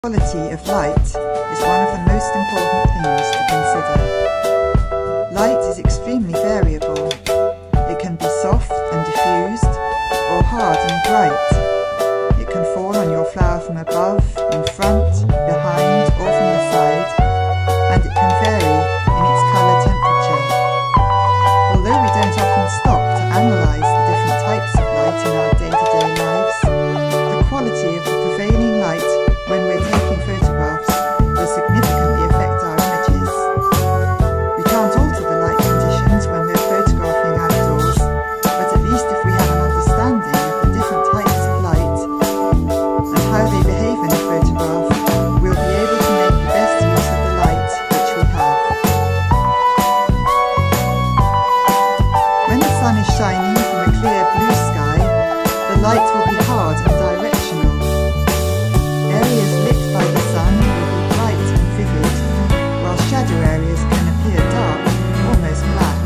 Quality of light is one of the most important things to consider. Light is extremely variable. It can be soft and diffused, or hard and bright. It can fall on your flower from above, in front, behind, or from the side, and it can vary in its colour temperature. Although we don't often stop to analyse the different types of light in our day-to-day lives, the quality of the prevailing light when we're taking photographs will significantly affect our images. We can't alter the light conditions when we're photographing outdoors, but at least if we have an understanding of the different types of light and how they behave in a photograph, we'll be able to make the best use of the light which we have. When the sun is shining from a clear blue sky, the light will be hard and directional. Areas lit by the sun will be bright and vivid, while shadow areas can appear dark, almost black.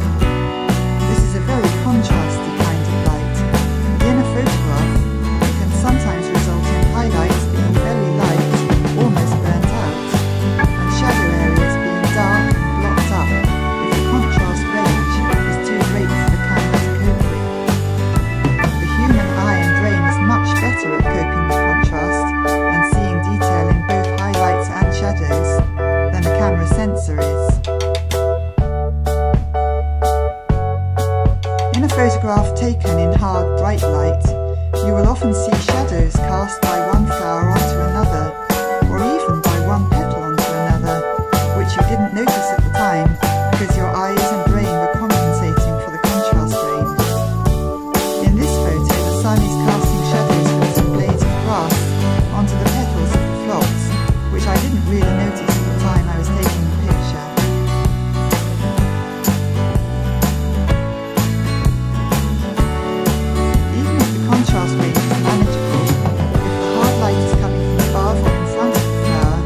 This is a very contrasty kind of light, and in a photograph it can sometimes result in highlights being very light, almost burnt out, and shadow areas being dark and blocked up if the contrast range is too great for the camera to cope with. The human eye and brain is much better at coping with contrast and seeing detail in both highlights and shadows than a camera sensor is. In a photograph taken in hard, bright light, you will often see shadows cast by one flower onto another, or even by one petal onto another, which you didn't notice at the time because your eyes and brain were compensating for the contrast range. In this photo, the sun is casting shadows from some blades of grass onto the petals of the phlox, which I didn't really notice at the time I was taking the picture. Even if the contrast range is manageable, if the hard light is coming from above or in front of the flower,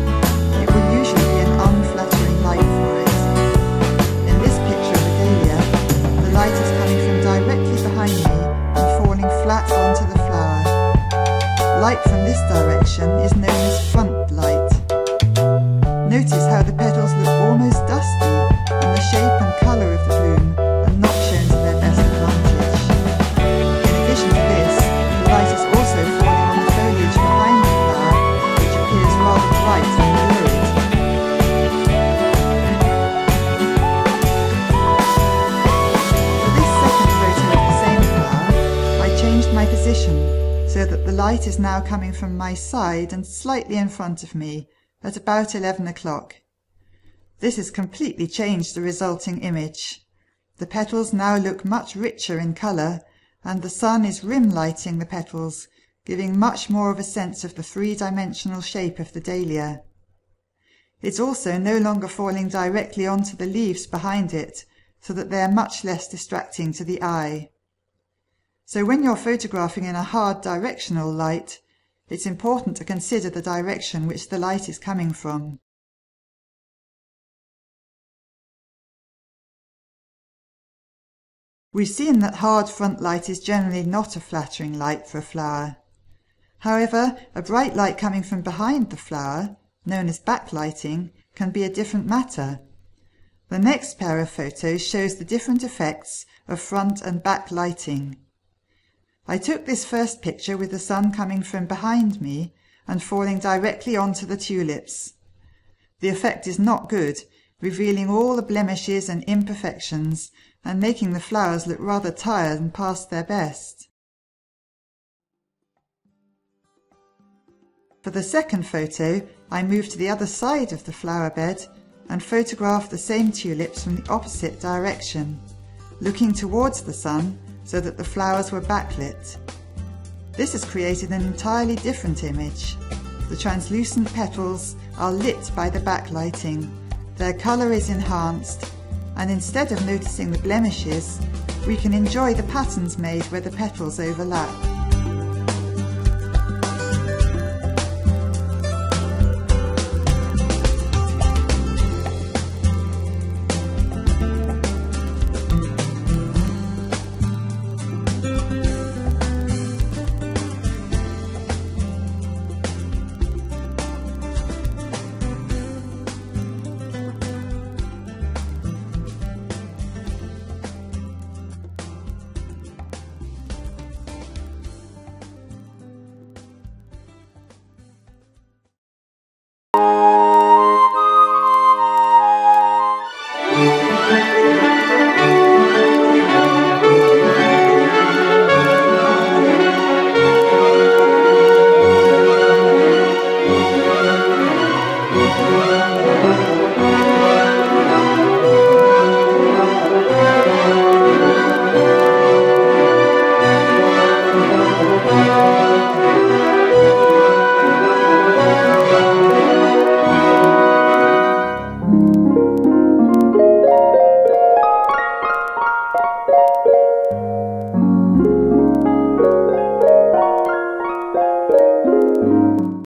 it will usually be an unflattering light for it. In this picture of a dahlia, the light is coming from directly behind me and falling flat onto the flower. Light from this direction is known as front light. Notice how the petals look almost dusty and the shape and colour of the bloom are not shown to their best advantage. In addition to this, the light is also falling on the foliage behind the flower, which appears rather bright and lurid. For this second photo of the same flower, I changed my position so that the light is now coming from my side and slightly in front of me at about 11 o'clock. This has completely changed the resulting image. The petals now look much richer in colour, and the sun is rim lighting the petals, giving much more of a sense of the three-dimensional shape of the dahlia. It's also no longer falling directly onto the leaves behind it, so that they are much less distracting to the eye. So when you're photographing in a hard directional light, it's important to consider the direction which the light is coming from. We've seen that hard front light is generally not a flattering light for a flower. However, a bright light coming from behind the flower, known as backlighting, can be a different matter. The next pair of photos shows the different effects of front and back lighting. I took this first picture with the sun coming from behind me and falling directly onto the tulips. The effect is not good, revealing all the blemishes and imperfections and making the flowers look rather tired and past their best. For the second photo, I moved to the other side of the flower bed and photographed the same tulips from the opposite direction, looking towards the sun so that the flowers were backlit. This has created an entirely different image. The translucent petals are lit by the backlighting, their colour is enhanced, and instead of noticing the blemishes, we can enjoy the patterns made where the petals overlap.